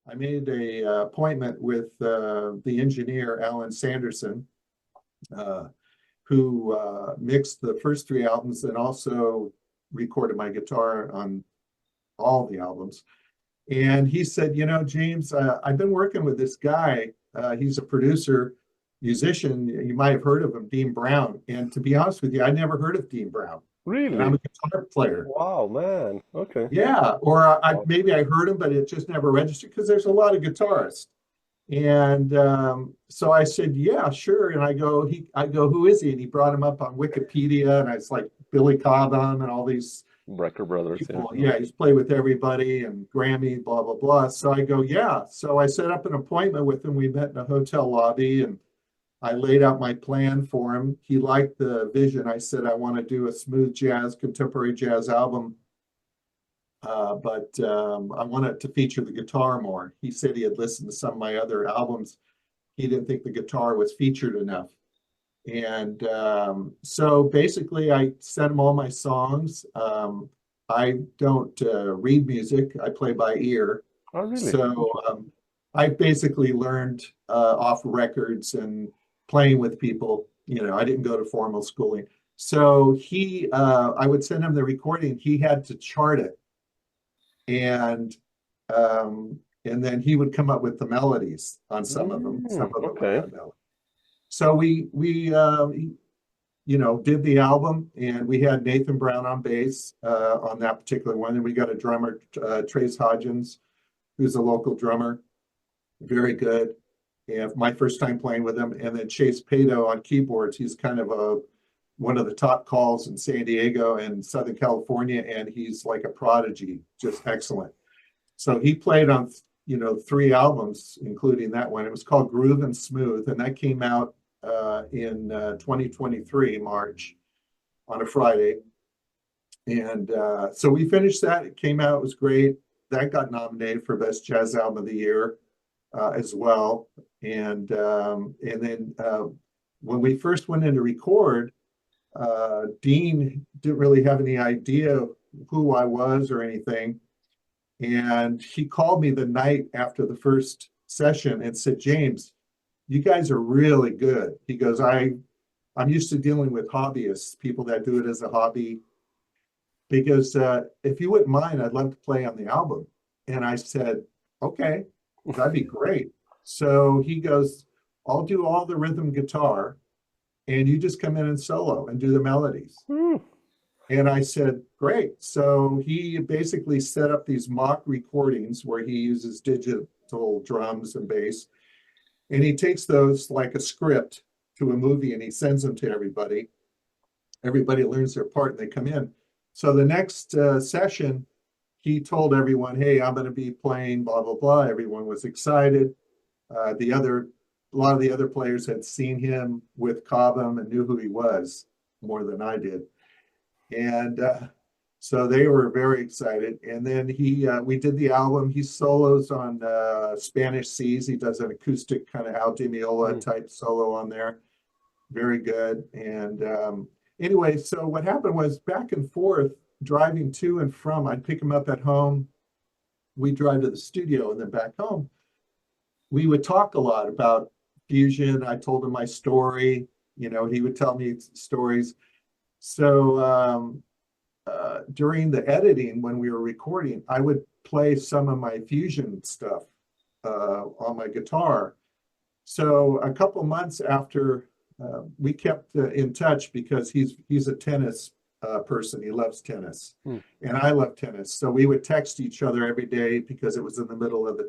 I made a appointment with the engineer, Alan Sanderson, uh, who mixed the first three albums and also recorded my guitar on all the albums. And he said, James, I've been working with this guy. He's a producer, musician. You might have heard of him, Dean Brown. And to be honest with you, I never heard of Dean Brown. And I'm Really? a guitar player. Wow, man. Okay. Yeah, or Wow. maybe I heard him, but it just never registered because there's a lot of guitarists. And so I said, yeah, sure. And I go, who is he? And he brought him up on Wikipedia, and it's like Billy Cobham and all these Brecker Brothers, yeah. people. Yeah, he's played with everybody and Grammy, blah, blah, blah. So I go, yeah. So I set up an appointment with him. We met in a hotel lobby and I laid out my plan for him. He liked the vision. I said, I want to do a smooth jazz, contemporary jazz album, but I wanted to feature the guitar more. He said he had listened to some of my other albums. He didn't think the guitar was featured enough. And so basically, I sent him all my songs. I don't read music, I play by ear. Oh, really? So I basically learned off records and playing with people. I didn't go to formal schooling. So I would send him the recording. He had to chart it, and and then he would come up with the melodies on some of them. Some of them I Okay. don't know. So we did the album, and we had Nathan Brown on bass on that particular one, and we got a drummer, Trace Hodgins, who's a local drummer, very good. And my first time playing with him, and then Chase Pato on keyboards. He's kind of one of the top calls in San Diego and Southern California, and he's like a prodigy, just excellent. So he played on, three albums, including that one. It was called Groove and Smooth, and that came out in 2023, March, on a Friday. And so we finished that. It came out, it was great. That got nominated for Best Jazz Album of the Year as well. And then when we first went in to record, Dean didn't really have any idea who I was or anything. And he called me the night after the first session and said, James, you guys are really good. He goes, I'm used to dealing with hobbyists, people that do it as a hobby. Because if you wouldn't mind, I'd love to play on the album. And I said, okay, that'd be great. So he goes, I'll do all the rhythm guitar, and you just come in and solo and do the melodies. Hmm. And I said, great. So he basically set up these mock recordings where he uses digital drums and bass. And he takes those like a script to a movie and he sends them to everybody. Everybody learns their part and they come in. So the next session, he told everyone, hey, I'm going to be playing blah, blah, blah. Everyone was excited. A lot of the other players had seen him with Cobham and knew who he was more than I did. And so they were very excited. And then we did the album. He solos on Spanish Seas. He does an acoustic kind of Al Di Meola type solo on there. Very good. And anyway, so what happened was back and forth, driving to and from, I'd pick him up at home. We'd drive to the studio and then back home. We would talk a lot about fusion. I told him my story. He would tell me stories. So during the editing, when we were recording, I would play some of my fusion stuff on my guitar. So a couple months after, we kept in touch because he's a tennis person. He loves tennis, and I love tennis. So we would text each other every day because it was in the middle of the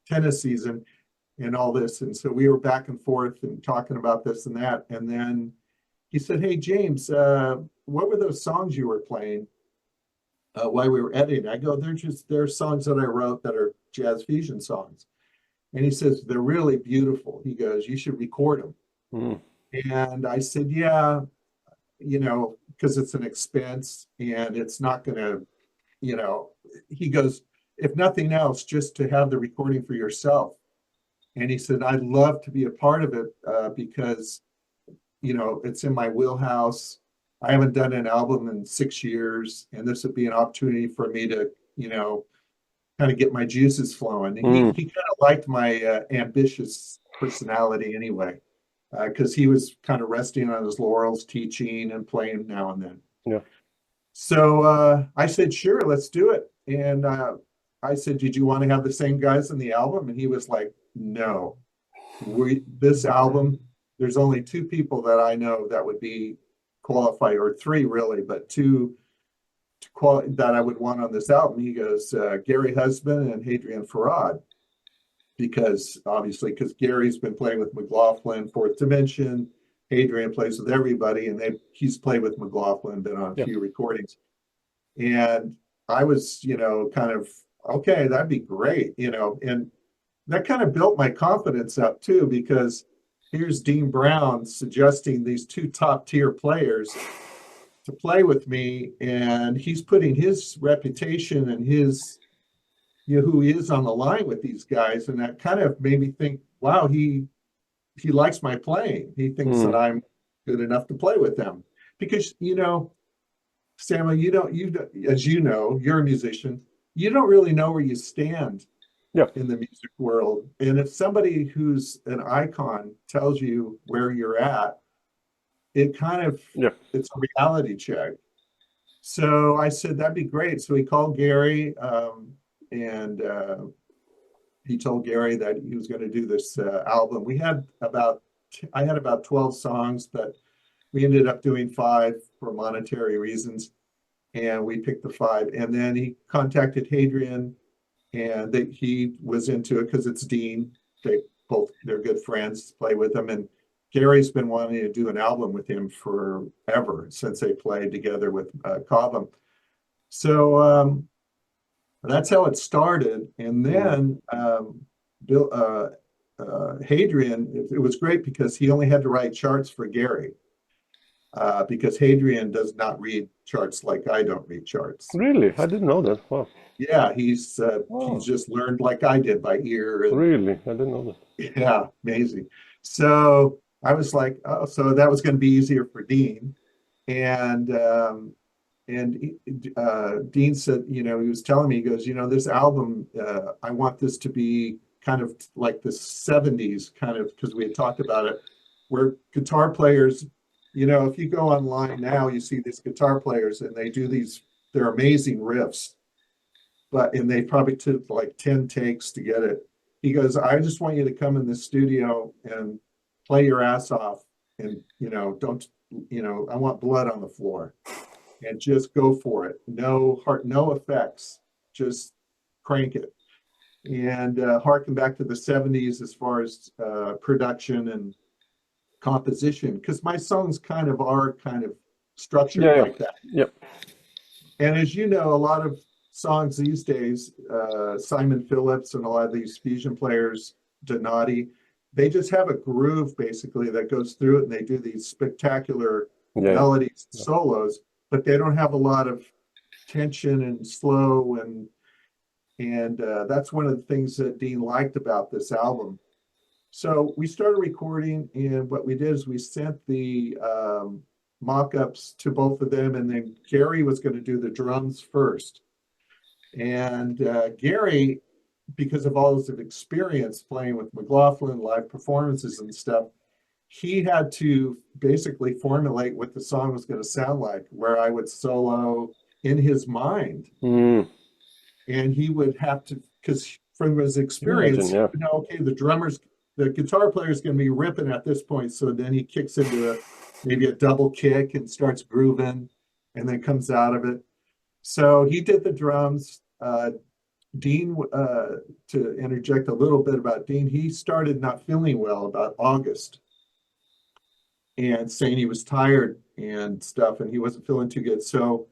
tennis season and all this. And so we were back and forth and talking about this and that. And then he said, hey, James, what were those songs you were playing while we were editing? I go, they're songs that I wrote that are jazz fusion songs. And he says, they're really beautiful. He goes, you should record them. And I said, yeah, because it's an expense and it's not going to, he goes, if nothing else, just to have the recording for yourself. And he said, I'd love to be a part of it because, it's in my wheelhouse. I haven't done an album in 6 years, and this would be an opportunity for me to, kind of get my juices flowing. And Mm. he kind of liked my ambitious personality anyway, because he was kind of resting on his laurels, teaching and playing now and then. Yeah. So I said, sure, let's do it. And I said, did you want to have the same guys in the album? And he was like, no, this album, there's only two people that I know that would be qualified, or three really, but two that I would want on this album. He goes, Gary Husband and Hadrien Feraud, because Gary's been playing with McLaughlin, Fourth Dimension. Hadrien plays with everybody, and he's played with McLaughlin, been on a few recordings. And I was, kind of, okay, that'd be great, and that kind of built my confidence up too, because here's Dean Brown suggesting these two top tier players to play with me, and he's putting his reputation and his, who he is on the line with these guys, and that kind of made me think, wow, he likes my playing. He thinks that I'm good enough to play with them, because Samuel, as you know, you're a musician. You don't really know where you stand in the music world, and if somebody who's an icon tells you where you're at, it kind of it's a reality check. So I said that'd be great. So he called Gary, and he told Gary that he was going to do this album. I had about 12 songs, but we ended up doing 5 for monetary reasons, and we picked the 5. And then he contacted Hadrien, and he was into it because it's Dean. They're good friends, play with him, and Gary's been wanting to do an album with him forever, since they played together with Cobham. So that's how it started. And then Hadrien, it was great because he only had to write charts for Gary, because Hadrien does not read charts like I don't read charts. Really? I didn't know that. Wow. Yeah, he's just learned like I did by ear. Really? I didn't know that. Yeah, amazing. So I was like, oh, so that was going to be easier for Dean. And Dean said, he was telling me, he goes, this album, I want this to be kind of like the 70s, kind of, because we had talked about it, where guitar players, if you go online now, you see these guitar players and they do they're amazing riffs, and they probably took like 10 takes to get it. He goes, I just want you to come in the studio and play your ass off, and don't, I want blood on the floor, and just go for it. No effects, just crank it. And harken back to the 70s as far as production and composition, because my songs kind of structured like that. Yep. And as you know, a lot of songs these days, Simon Phillips and a lot of these fusion players, Donati, they just have a groove basically that goes through it, and they do these spectacular melodies, solos, but they don't have a lot of tension and slow, and that's one of the things that Dean liked about this album. So we started recording, and what we did is we sent the mock-ups to both of them, and then Gary was going to do the drums first. And Gary, because of all his experience playing with McLaughlin, live performances and stuff, he had to basically formulate what the song was going to sound like, where I would solo in his mind. And he would have to, because from his experience, okay, the guitar player is going to be ripping at this point. So then he kicks into maybe a double kick and starts grooving, and then comes out of it. So he did the drums. Dean, to interject a little bit about Dean, he started not feeling well about August, and saying he was tired and stuff, and he wasn't feeling too good. So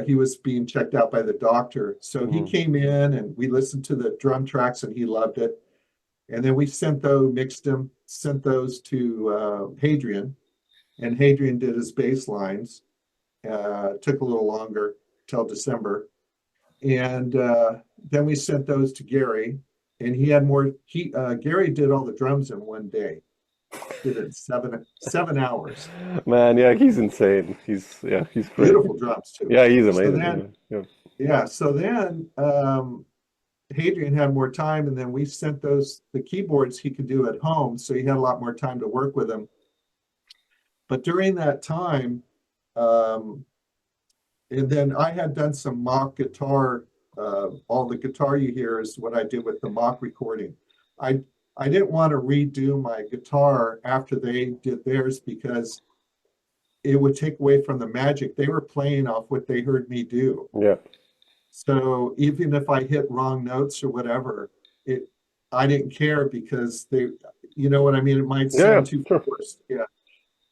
he was being checked out by the doctor. So he came in, and we listened to the drum tracks, and he loved it. And then we sent those to Hadrien, and Hadrien did his bass lines. Took a little longer till December. And then we sent those to Gary, and he had more. Gary did all the drums in one day. Did it in 7 hours. Man, yeah, he's insane. He's great. Beautiful drums too. Yeah, he's amazing. So then Hadrien had more time, and then we sent the keyboards he could do at home, so he had a lot more time to work with them. But during that time, um, and then I had done some mock guitar. All the guitar you hear is what I did with the mock recording. I I didn't want to redo my guitar after they did theirs because it would take away from the magic. They were playing off what they heard me do. Yeah. So even if I hit wrong notes or whatever, it I didn't care because they, you know what I mean? It might Yeah, yeah, sound too sure. forced. Yeah.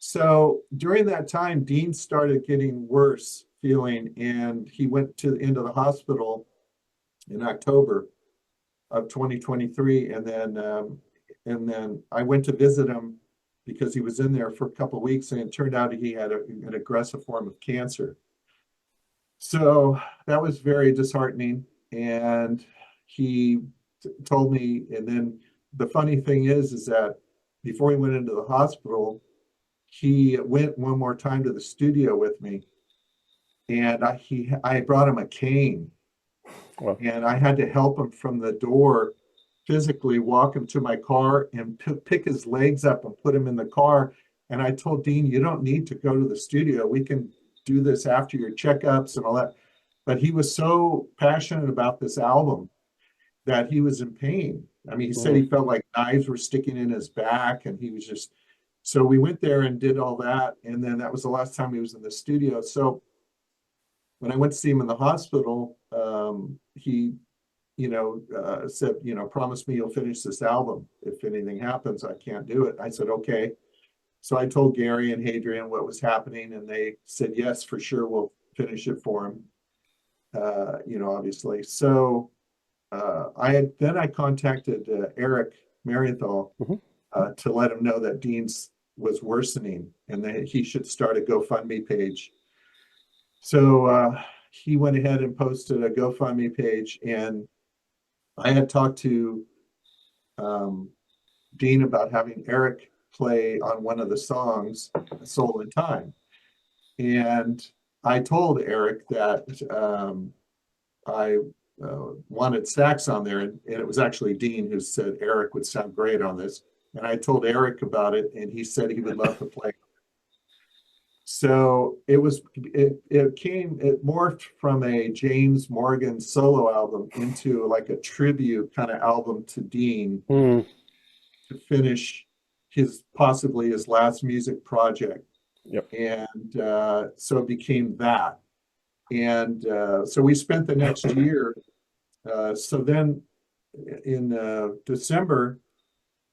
So during that time, Dean started getting worse feeling, and he went into the hospital in October of 2023, and then I went to visit him because he was in there for a couple of weeks, and it turned out he had an aggressive form of cancer. So that was very disheartening, and he told me, and then the funny thing is that before he went into the hospital, he went one more time to the studio with me, and I brought him a cane, Well, and I had to help him from the door, physically walk him to my car and pick his legs up and put him in the car. And I told Dean, you don't need to go to the studio. We can do this after your checkups and all that. But he was so passionate about this album that he was in pain. I mean, he said mm, he felt like knives were sticking in his back, and he was just, so we went there and did all that. And then that was the last time he was in the studio. So when I went to see him in the hospital, he, said, promise me you'll finish this album. If anything happens, I can't do it. I said, okay. So I told Gary and Hadrien what was happening, and they said, yes, for sure, we'll finish it for him. Obviously. So I contacted Eric Marienthal mhm. to let him know that Dean's was worsening and that he should start a GoFundMe page. So he went ahead and posted a GoFundMe page, and I had talked to um, Dean about having Eric play on one of the songs, Soul in Time. And I told Eric that I wanted sax on there, and it was actually Dean who said Eric would sound great on this. And I told Eric about it, and he said he would love to play. So it morphed from a James Morgan solo album into like a tribute kind of album to Dean Mm, to finish possibly his last music project. yep. And so it became that. And so we spent the next year. So then in December,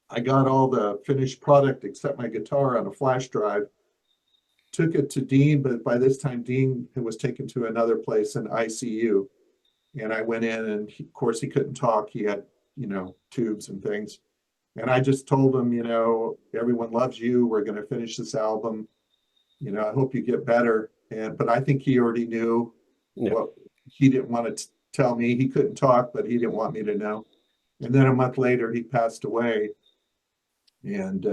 I got all the finished product except my guitar on a flash drive, took it to Dean, but by this time Dean was taken to another place in ICU. And I went in, and of course he couldn't talk. He had, tubes and things. And I just told him, everyone loves you. We're going to finish this album. I hope you get better. But I think he already knew Yeah. what he didn't want to tell me. He couldn't talk, but he didn't want me to know. And then a month later, he passed away. And,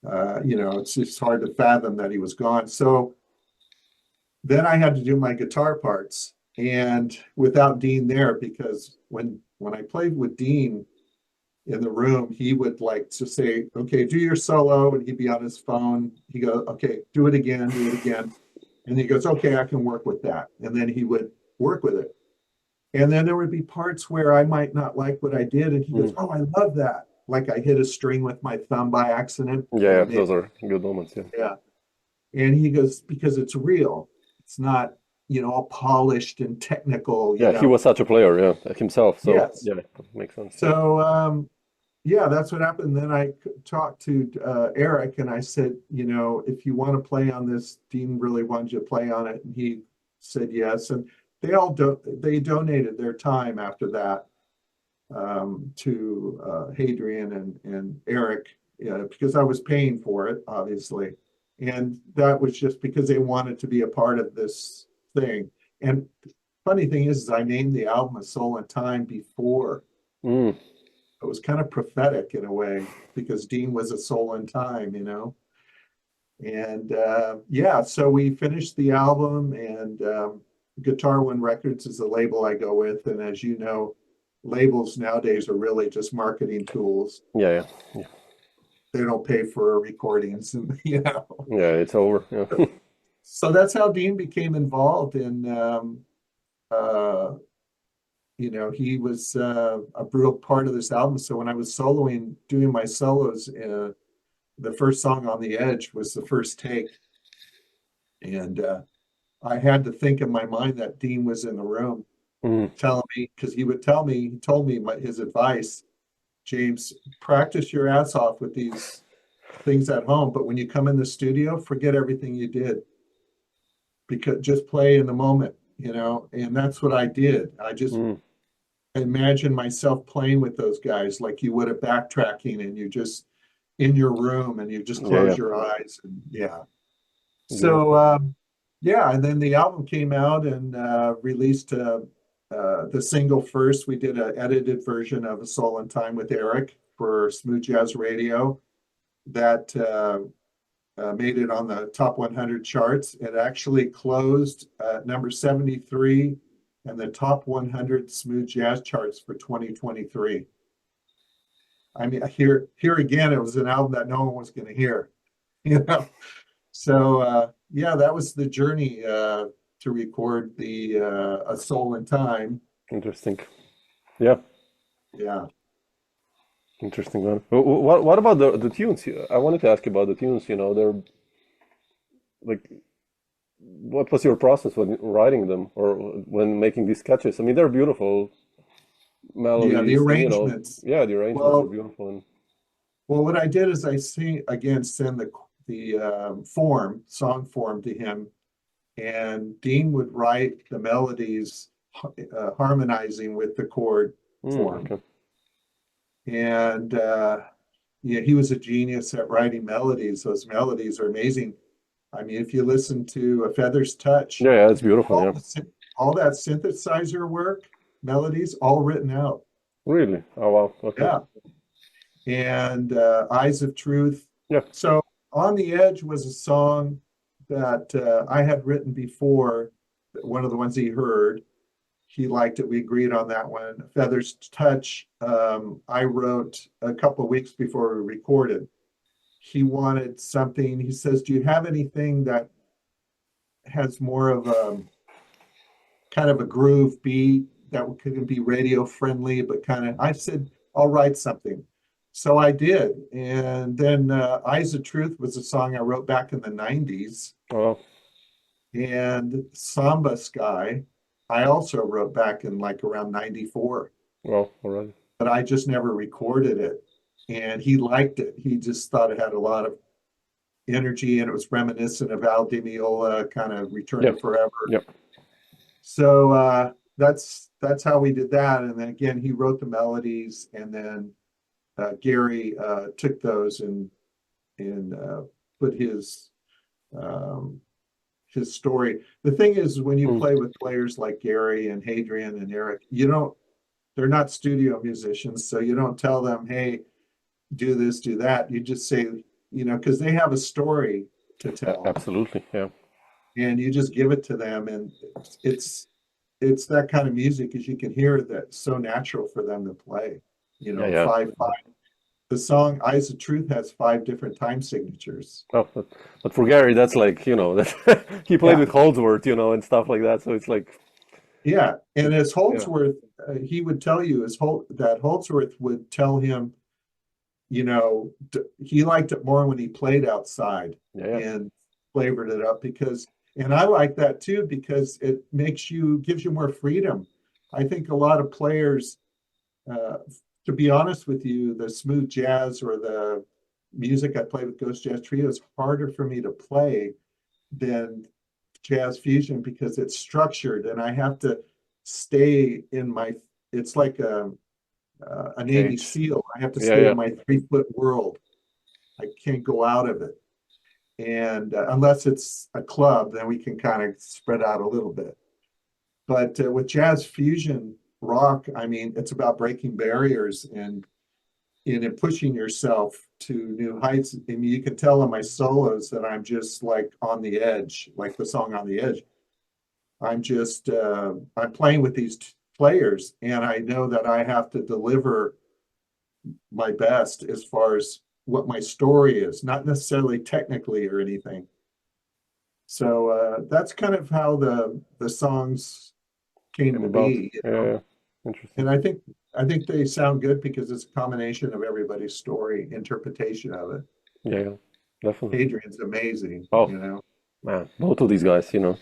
it's just hard to fathom that he was gone. So then I had to do my guitar parts, and without Dean there, because when I played with Dean in the room, he would like to say, okay, do your solo, and he'd be on his phone. He goes, okay, do it again, do it again. And he goes, okay, I can work with that. And then he would work with it. And then there would be parts where I might not like what I did, and he goes, Mm. oh, I love that. Like I hit a string with my thumb by accident, Yeah, and yeah, it made, those are good moments. Yeah. yeah. And he goes, because it's real. It's not, all polished and technical, Yeah, he was such a player, yeah, himself. So Yes. yeah, that makes sense. Yeah. So, yeah, that's what happened. Then I talked to Eric, and I said, if you want to play on this, Dean really wanted you to play on it. And he said yes. And they donated their time after that to Hadrien and Eric, because I was paying for it, obviously. And that was just because they wanted to be a part of this thing. And funny thing is I named the album A Soul in Time before. Mm, It was kind of prophetic in a way because Dean was a soul in time, And yeah, so we finished the album, and Guitar One Records is the label I go with. And as you know, labels nowadays are really just marketing tools. Yeah, yeah, They don't pay for recordings, and yeah. It's over. Yeah. So that's how Dean became involved in. Uh, he was a real part of this album. So when I was soloing, doing my solos, the first song on the Edge was the first take, and I had to think in my mind that Dean was in the room Mm, telling me, because he would tell me, he told me his advice, James, practice your ass off with these things at home, but when you come in the studio, forget everything you did, because just play in the moment, and that's what I did. I just mm. imagine myself playing with those guys like you would at backtracking, and you just in your room and you just Yeah, close yeah. your eyes, and yeah. So Beautiful. yeah, and then the album came out and released the single first. We did an edited version of A Soul in Time with Eric for Smooth Jazz Radio that made it on the top 100 charts. It actually closed number 73 and the top 100 smooth jazz charts for 2023. I mean, here again, it was an album that no one was going to hear, you know. So yeah, that was the journey to record the A Soul in Time. Interesting. Yeah, Yeah, interesting one. What about the tunes? I wanted to ask you about the tunes. They're like, what was your process when writing them or when making these sketches? I mean, they're beautiful yeah, the melodies, and arrangements. yeah, the arrangements are Well, beautiful. And well, what I did is I send the song form to him, and Dean would write the melodies harmonizing with the chord form. okay. And yeah, he was a genius at writing melodies. Those melodies are amazing. I mean, if you listen to A Feather's Touch, Yeah, yeah, it's beautiful. all Yeah, all that synthesizer work, melodies, all written out. really. Oh wow. Okay. Yeah. And Eyes of Truth. Yeah. So On the Edge was a song that I had written before, one of the ones he heard. He liked it. We agreed on that one. Feathers Touch, I wrote a couple of weeks before we recorded. He wanted something. He says, "Do you have anything that has more of a kind of a groove beat that could be radio friendly, but kind of?" I said, "I'll write something." So I did. And then Eyes of Truth was a song I wrote back in the 90s. Oh, And Samba Sky, I also wrote back in like around 94, well, all right. but I just never recorded it. And he liked it. He just thought it had a lot of energy and it was reminiscent of Al Di Meola, kind of Return to Yep. Forever. Yep. So that's how we did that. And then again, he wrote the melodies, and then Gary took those and put his story. The thing is, when you Mm. play with players like Gary and Hadrien and Eric, they're not studio musicians, so you don't tell them, "Hey, do this, do that." You just say, because they have a story to tell, Absolutely. Yeah. and you just give it to them, and it's it's that kind of music, as you can hear, that's so natural for them to play. Yeah. Yeah. Five. The song Eyes of Truth has 5 different time signatures. Oh, but for Gary, that's like, that he played Yeah, with Holdsworth, and stuff like that. So it's like, yeah. And as yeah, Holdsworth, he would tell you, that Holdsworth would tell him, he liked it more when he played outside yeah, yeah, and flavored it up, and I like that too, because it gives you more freedom. I think a lot of players, uh, to be honest with you, the smooth jazz or the music I play with Ghost Jazz Trio is harder for me to play than jazz fusion, because it's structured and I have to stay in it's like a Navy cage. SEAL. I have to Yeah, stay yeah, in my 3-foot world. I can't go out of it. And unless it's a club, then we can kind of spread out a little bit. But with jazz fusion rock, I mean, it's about breaking barriers and pushing yourself to new heights. I mean, you can tell in my solos that I'm just like on the edge, like the song On the Edge. I'm playing with these players, and I know that I have to deliver my best as far as what my story is, not necessarily technically or anything. So that's kind of how the songs came Came to about. be, you Yeah, know. yeah. Interesting. And I think they sound good because it's a combination of everybody's story interpretation of it. Yeah, yeah, definitely. Hadrian's amazing, Oh you know. man, both of these guys, you know.